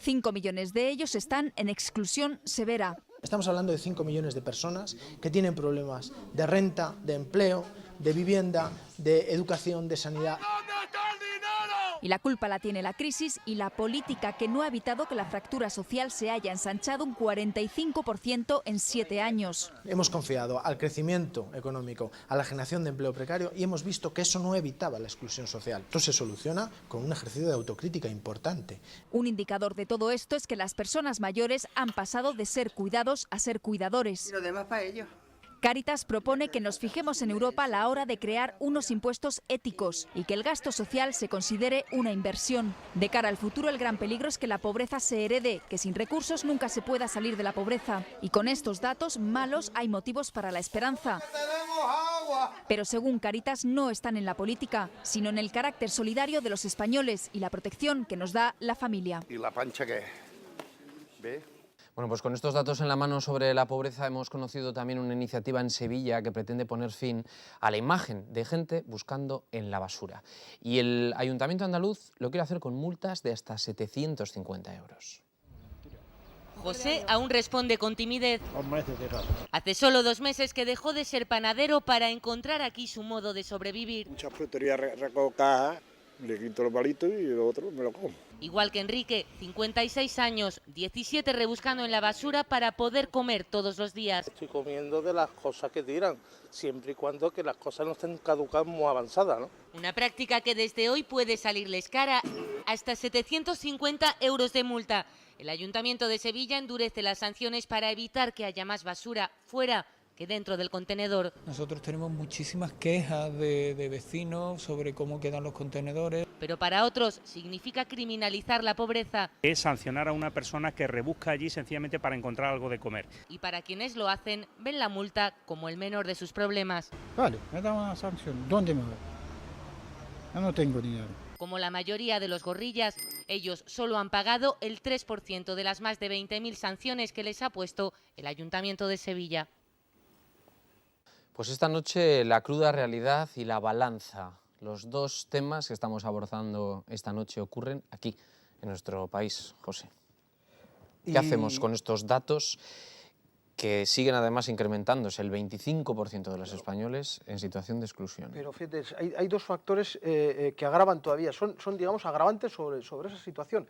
5 millones de ellos están en exclusión severa. Estamos hablando de 5 millones de personas que tienen problemas de renta, de empleo, de vivienda, de educación, de sanidad. Y la culpa la tiene la crisis y la política, que no ha evitado que la fractura social se haya ensanchado un 45% en 7 años. Hemos confiado al crecimiento económico, a la generación de empleo precario y hemos visto que eso no evitaba la exclusión social. Esto se soluciona con un ejercicio de autocrítica importante. Un indicador de todo esto es que las personas mayores han pasado de ser cuidados a ser cuidadores. Y lo demás para ellos. Cáritas propone que nos fijemos en Europa a la hora de crear unos impuestos éticos y que el gasto social se considere una inversión. De cara al futuro, el gran peligro es que la pobreza se herede, que sin recursos nunca se pueda salir de la pobreza. Y con estos datos malos hay motivos para la esperanza. Pero según Cáritas no están en la política, sino en el carácter solidario de los españoles y la protección que nos da la familia. ¿Y la pancha qué? ¿Ve? Bueno, pues con estos datos en la mano sobre la pobreza hemos conocido también una iniciativa en Sevilla que pretende poner fin a la imagen de gente buscando en la basura. Y el Ayuntamiento andaluz lo quiere hacer con multas de hasta 750 euros. José aún responde con timidez. Hace solo 2 meses que dejó de ser panadero para encontrar aquí su modo de sobrevivir. Muchas fruterías recojo cajas, le quito los palitos y lo otro me lo como. Igual que Enrique, 56 años, 17 rebuscando en la basura para poder comer todos los días. Estoy comiendo de las cosas que tiran, siempre y cuando que las cosas no estén caducadas muy avanzadas, ¿no? Una práctica que desde hoy puede salirles cara, hasta 750 euros de multa. El Ayuntamiento de Sevilla endurece las sanciones para evitar que haya más basura fuera que dentro del contenedor. Nosotros tenemos muchísimas quejas de vecinos sobre cómo quedan los contenedores. Pero para otros significa criminalizar la pobreza. Es sancionar a una persona que rebusca allí sencillamente para encontrar algo de comer. Y para quienes lo hacen, ven la multa como el menor de sus problemas. Vale, me da una sanción. ¿Dónde me voy? Yo no tengo dinero. Como la mayoría de los gorrillas, ellos solo han pagado el 3% de las más de 20.000 sanciones que les ha puesto el Ayuntamiento de Sevilla. Pues esta noche la cruda realidad y la balanza. Los dos temas que estamos abordando esta noche ocurren aquí, en nuestro país, José. ¿Qué hacemos con estos datos que siguen además incrementándose? El 25% de los españoles en situación de exclusión. Pero fíjate, hay dos factores que agravan todavía, son digamos, agravantes sobre esa situación.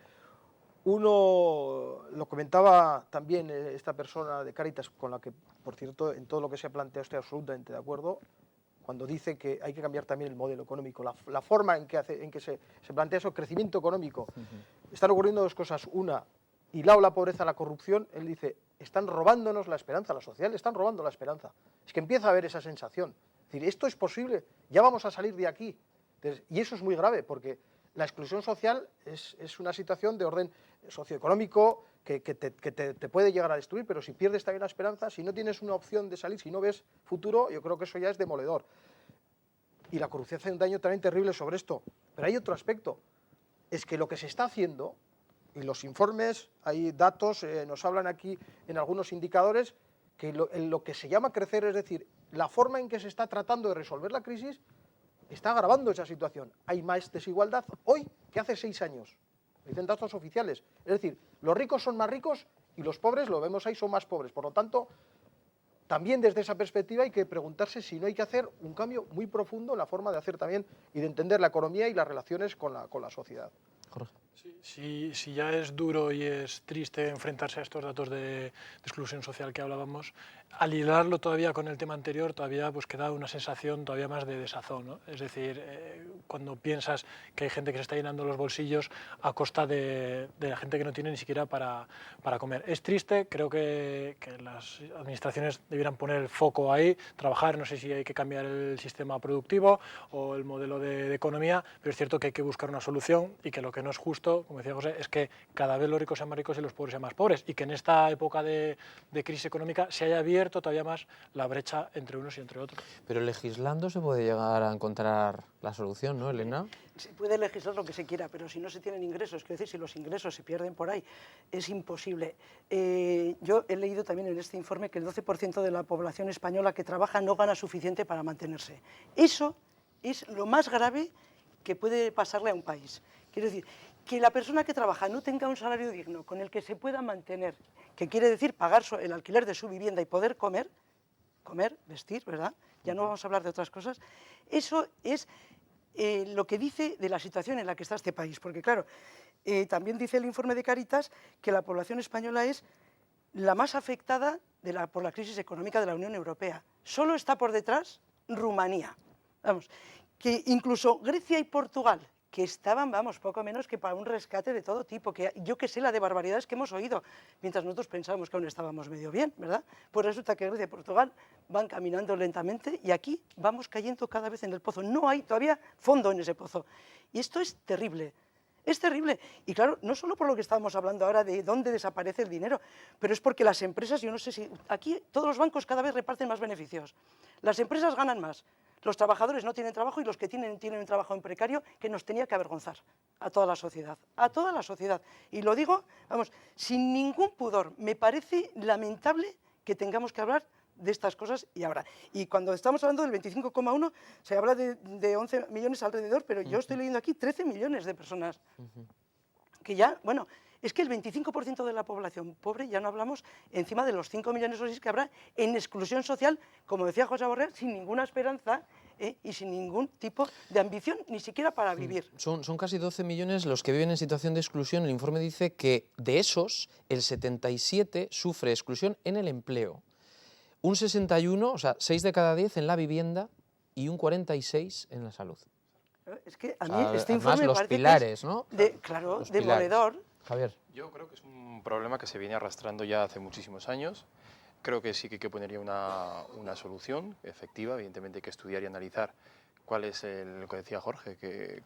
Uno, lo comentaba también esta persona de Cáritas, con la que, por cierto, en todo lo que se ha planteado estoy absolutamente de acuerdo, cuando dice que hay que cambiar también el modelo económico, la forma en que se plantea eso, crecimiento económico. Están ocurriendo dos cosas. Una, hilado la pobreza, la corrupción, él dice, están robándonos la esperanza, la social están robando la esperanza. Es que empieza a haber esa sensación. Es decir, esto es posible, ya vamos a salir de aquí. Entonces, y eso es muy grave, porque la exclusión social es una situación de orden socioeconómico que te puede llegar a destruir, pero si pierdes también la esperanza, si no tienes una opción de salir, si no ves futuro, yo creo que eso ya es demoledor. Y la corrupción hace un daño también terrible sobre esto. Pero hay otro aspecto, es que lo que se está haciendo, y los informes, hay datos, nos hablan aquí en algunos indicadores, que lo que se llama crecer, es decir, la forma en que se está tratando de resolver la crisis, está agravando esa situación. Hay más desigualdad hoy que hace 6 años. Dicen datos oficiales. Es decir, los ricos son más ricos y los pobres, lo vemos ahí, son más pobres. Por lo tanto, también desde esa perspectiva hay que preguntarse si no hay que hacer un cambio muy profundo en la forma de hacer también y de entender la economía y las relaciones con la sociedad. Jorge. Si ya es duro y es triste enfrentarse a estos datos de exclusión social que hablábamos, al hilarlo todavía con el tema anterior, todavía pues queda una sensación todavía más de desazón, ¿no? Es decir, cuando piensas que hay gente que se está llenando los bolsillos a costa de la gente que no tiene ni siquiera para comer. Es triste, creo que las administraciones debieran poner el foco ahí, trabajar, no sé si hay que cambiar el sistema productivo o el modelo de economía, pero es cierto que hay que buscar una solución y que lo que no es justo, como decía José, es que cada vez los ricos sean más ricos y los pobres sean más pobres, y que en esta época de crisis económica se haya abierto todavía más la brecha entre unos y entre otros. Pero legislando se puede llegar a encontrar la solución, ¿no, Elena? Se puede legislar lo que se quiera, pero si no se tienen ingresos, quiero decir, si los ingresos se pierden por ahí, es imposible. Yo he leído también en este informe que el 12% de la población española que trabaja no gana suficiente para mantenerse. Eso es lo más grave que puede pasarle a un país. Quiero decir, que la persona que trabaja no tenga un salario digno con el que se pueda mantener, que quiere decir pagar el alquiler de su vivienda y poder comer, vestir, ¿verdad? Ya no vamos a hablar de otras cosas. Eso es lo que dice de la situación en la que está este país, porque claro, también dice el informe de Cáritas que la población española es la más afectada por la crisis económica de la Unión Europea. Solo está por detrás Rumanía. Vamos, que incluso Grecia y Portugal, que estaban, vamos, poco menos que para un rescate de todo tipo, que yo que sé la de barbaridades que hemos oído, mientras nosotros pensábamos que aún estábamos medio bien, ¿verdad? Pues resulta que Grecia y Portugal van caminando lentamente y aquí vamos cayendo cada vez en el pozo. No hay todavía fondo en ese pozo. Y esto es terrible. Es terrible. Y claro, no solo por lo que estábamos hablando ahora de dónde desaparece el dinero, pero es porque las empresas, yo no sé si aquí todos los bancos cada vez reparten más beneficios. Las empresas ganan más. Los trabajadores no tienen trabajo y los que tienen un trabajo en precario que nos tenía que avergonzar a toda la sociedad, a toda la sociedad. Y lo digo, vamos, sin ningún pudor. Me parece lamentable que tengamos que hablar de estas cosas y ahora. Y cuando estamos hablando del 25,1, se habla de 11 millones alrededor, pero yo estoy leyendo aquí 13 millones de personas que ya, bueno, es que el 25% de la población pobre, ya no hablamos, encima de los 5 millones o 6 que habrá en exclusión social, como decía José Borrell, sin ninguna esperanza y sin ningún tipo de ambición, ni siquiera para vivir. Son casi 12 millones los que viven en situación de exclusión. El informe dice que de esos, el 77 sufre exclusión en el empleo, un 61, o sea, 6 de cada 10 en la vivienda y un 46 en la salud. Es que a mí este informe además, me los parece pilares, que es ¿no? claro, Los demoledor. pilares. Javier. Yo creo que es un problema que se viene arrastrando ya hace muchísimos años. Creo que sí que hay que poner una solución efectiva. Evidentemente hay que estudiar y analizar cuál es lo que decía Jorge,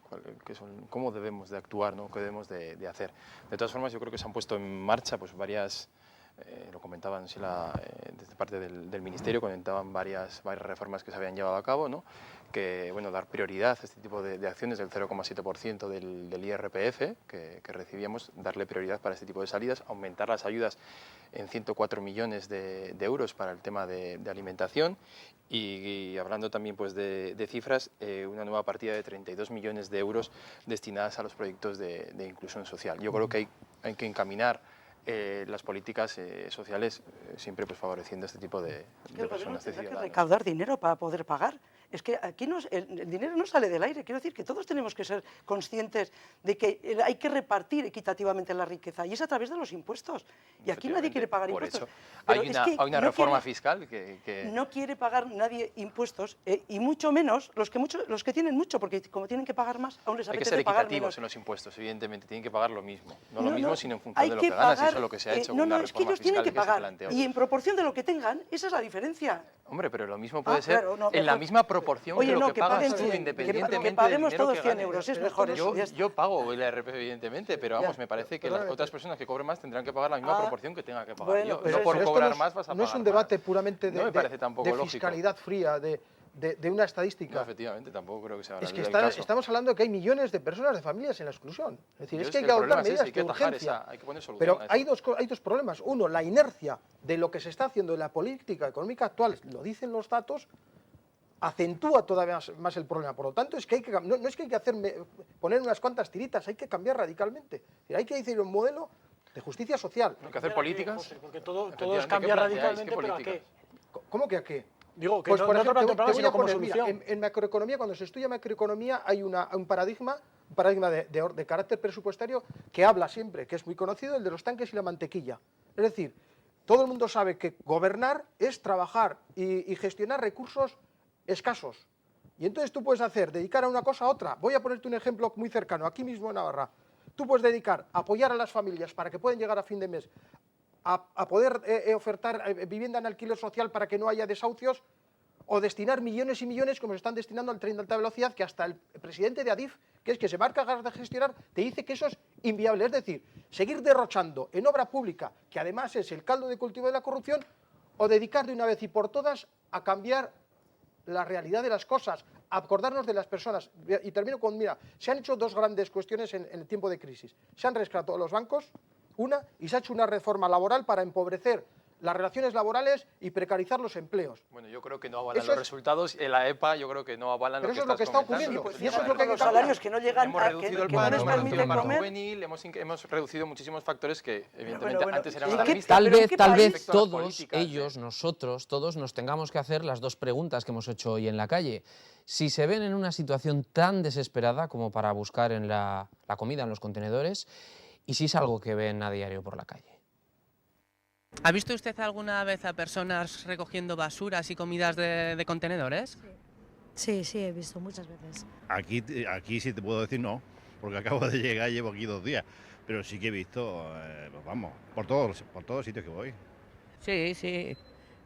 cómo debemos de actuar, ¿no? Qué debemos de hacer. De todas formas, yo creo que se han puesto en marcha pues, varias lo comentaban desde parte del Ministerio, comentaban varias reformas que se habían llevado a cabo, ¿no? Que bueno, dar prioridad a este tipo de acciones del 0,7% del IRPF que recibíamos, darle prioridad para este tipo de salidas, aumentar las ayudas en 104 millones de euros para el tema de alimentación y hablando también pues, de cifras, una nueva partida de 32 millones de euros destinadas a los proyectos de inclusión social. Yo creo que hay que encaminar las políticas sociales siempre pues, favoreciendo este tipo de personas. Tendrá que recaudar dinero para poder pagar. Es que aquí el dinero no sale del aire. Quiero decir que todos tenemos que ser conscientes de que hay que repartir equitativamente la riqueza y es a través de los impuestos. Y aquí nadie quiere pagar impuestos. Por eso hay una reforma fiscal que... No quiere pagar nadie impuestos y mucho menos los que tienen mucho, porque como tienen que pagar más, aún les apetece pagar menos. Hay que ser equitativos en los impuestos, evidentemente. Tienen que pagar lo mismo. No lo mismo, sino en función de lo que ganas. Eso es lo que se ha hecho con una reforma fiscal que se planteó. Y en proporción de lo que tengan, esa es la diferencia. Hombre, pero lo mismo puede ser en la misma proporción que lo que pagas tú, independientemente que paguemos del dinero todos que 100 ganes. euros, es mejor. Yo pago el IRPF, evidentemente, pero vamos, me parece que las otras personas que cobren más tendrán que pagar la misma proporción que tengan que pagar yo. No por cobrar más vas a pagar no es un debate puramente no me parece tampoco de fiscalidad fría, de una estadística. No, efectivamente, tampoco creo que sea es que estamos hablando de que hay millones de personas, de familias en la exclusión. Es decir, es que hay que adoptar medidas de urgencia. Hay que poner solución. Pero hay dos problemas. Uno, la inercia de lo que se está haciendo en la política económica actual, lo dicen los datos, acentúa todavía más el problema. Por lo tanto, es que no es que hay que poner unas cuantas tiritas, hay que cambiar radicalmente. Hay que decir un modelo de justicia social. Hay que hacer políticas. Porque todo es cambiar radicalmente, pero ¿a qué? ¿Cómo que a qué? Digo, que pues, no, por ejemplo, te voy a poner, mira, en macroeconomía, cuando se estudia macroeconomía, hay un paradigma de carácter presupuestario que habla siempre, que es muy conocido, el de los tanques y la mantequilla. Es decir, todo el mundo sabe que gobernar es trabajar y gestionar recursos escasos. Y entonces tú puedes dedicar a una cosa a otra. Voy a ponerte un ejemplo muy cercano, aquí mismo en Navarra. Tú puedes dedicar a apoyar a las familias para que puedan llegar a fin de mes, a poder ofertar vivienda en alquiler social para que no haya desahucios, o destinar millones y millones como se están destinando al tren de alta velocidad, que hasta el presidente de Adif, que es que se va a encargar de gestionar, te dice que eso es inviable. Es decir, seguir derrochando en obra pública, que además es el caldo de cultivo de la corrupción, o dedicar de una vez y por todas a cambiar la realidad de las cosas, a acordarnos de las personas. Y termino con, mira, se han hecho dos grandes cuestiones en el tiempo de crisis. Se han rescatado los bancos, y se ha hecho una reforma laboral para empobrecer las relaciones laborales y precarizar los empleos. Bueno, yo creo que no avalan los resultados. En la EPA yo creo que no avalan pero lo que eso es lo que está ocurriendo. Y eso es lo que hay que los salarios que no llegan hemos reducido que no les permiten comer. Juvenil, hemos reducido muchísimos factores que evidentemente antes eran Tal vez todos ellos, nosotros, todos nos tengamos que hacer las dos preguntas que hemos hecho hoy en la calle. Si se ven en una situación tan desesperada como para buscar en la comida en los contenedores, y si es algo que ven a diario por la calle. ¿Ha visto usted alguna vez a personas recogiendo basuras y comidas de contenedores? Sí, he visto muchas veces. Aquí sí te puedo decir no, porque acabo de llegar, llevo aquí 2 días, pero sí que he visto, pues vamos, por todos sitios que voy.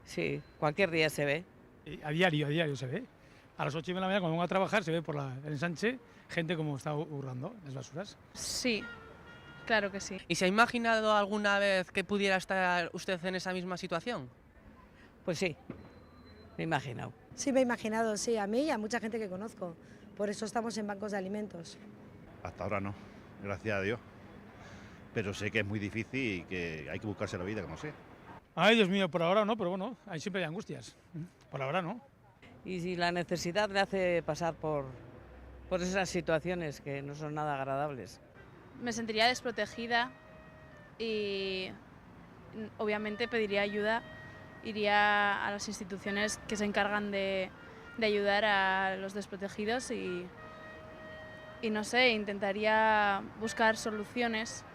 Sí, cualquier día se ve. A diario se ve. A las 8 de la mañana cuando vengo a trabajar se ve por el ensanche gente como está hurgando las basuras. Sí. Claro que sí. ¿Y se ha imaginado alguna vez que pudiera estar usted en esa misma situación? Pues sí, me he imaginado. Sí, me he imaginado, sí, a mí y a mucha gente que conozco. Por eso estamos en bancos de alimentos. Hasta ahora no, gracias a Dios. Pero sé que es muy difícil y que hay que buscarse la vida, como sé. Ay, Dios mío, por ahora no, pero bueno, ahí siempre hay angustias. Por ahora no. Y si la necesidad le hace pasar por esas situaciones que no son nada agradables. Me sentiría desprotegida y obviamente pediría ayuda, iría a las instituciones que se encargan de ayudar a los desprotegidos y no sé, intentaría buscar soluciones.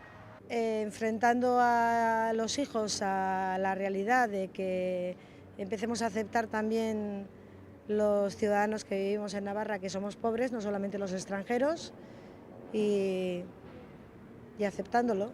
Enfrentando a los hijos a la realidad de que empecemos a aceptar también los ciudadanos que vivimos en Navarra, que somos pobres, no solamente los extranjeros, y aceptándolo.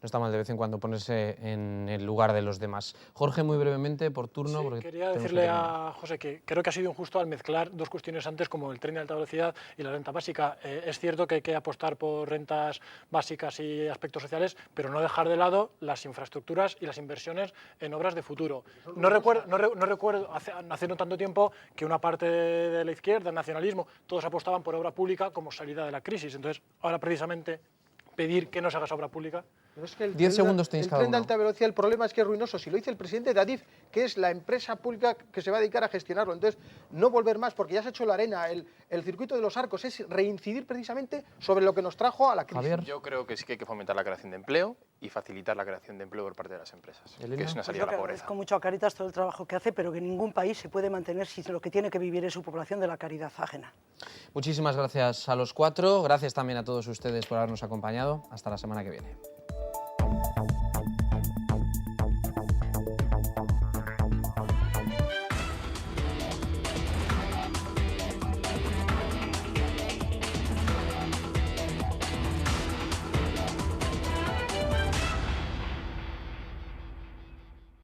No está mal de vez en cuando ponerse en el lugar de los demás. Jorge, muy brevemente, por turno. Sí, porque quería decirle a José que creo que ha sido injusto al mezclar dos cuestiones antes, como el tren de alta velocidad y la renta básica. Es cierto que hay que apostar por rentas básicas y aspectos sociales, pero no dejar de lado las infraestructuras y las inversiones en obras de futuro. No recuerdo hace no tanto tiempo que una parte de la izquierda, el nacionalismo, todos apostaban por obra pública como salida de la crisis. Entonces, ahora precisamente pedir que no se haga esa obra pública. Pero es que el 10 segundos tenéis cada tren de uno. alta velocidad, el problema es que es ruinoso. Si lo dice el presidente de Adif, que es la empresa pública que se va a dedicar a gestionarlo. Entonces, no volver más, porque ya se ha hecho la arena. El circuito de los Arcos es reincidir precisamente sobre lo que nos trajo a la crisis. Javier. Yo creo que sí que hay que fomentar la creación de empleo y facilitar la creación de empleo por parte de las empresas, que es una salida a la pobreza. Agradezco mucho a Cáritas todo el trabajo que hace, pero que ningún país se puede mantener si lo que tiene que vivir es su población de la caridad ajena. Muchísimas gracias a los 4. Gracias también a todos ustedes por habernos acompañado. Hasta la semana que viene.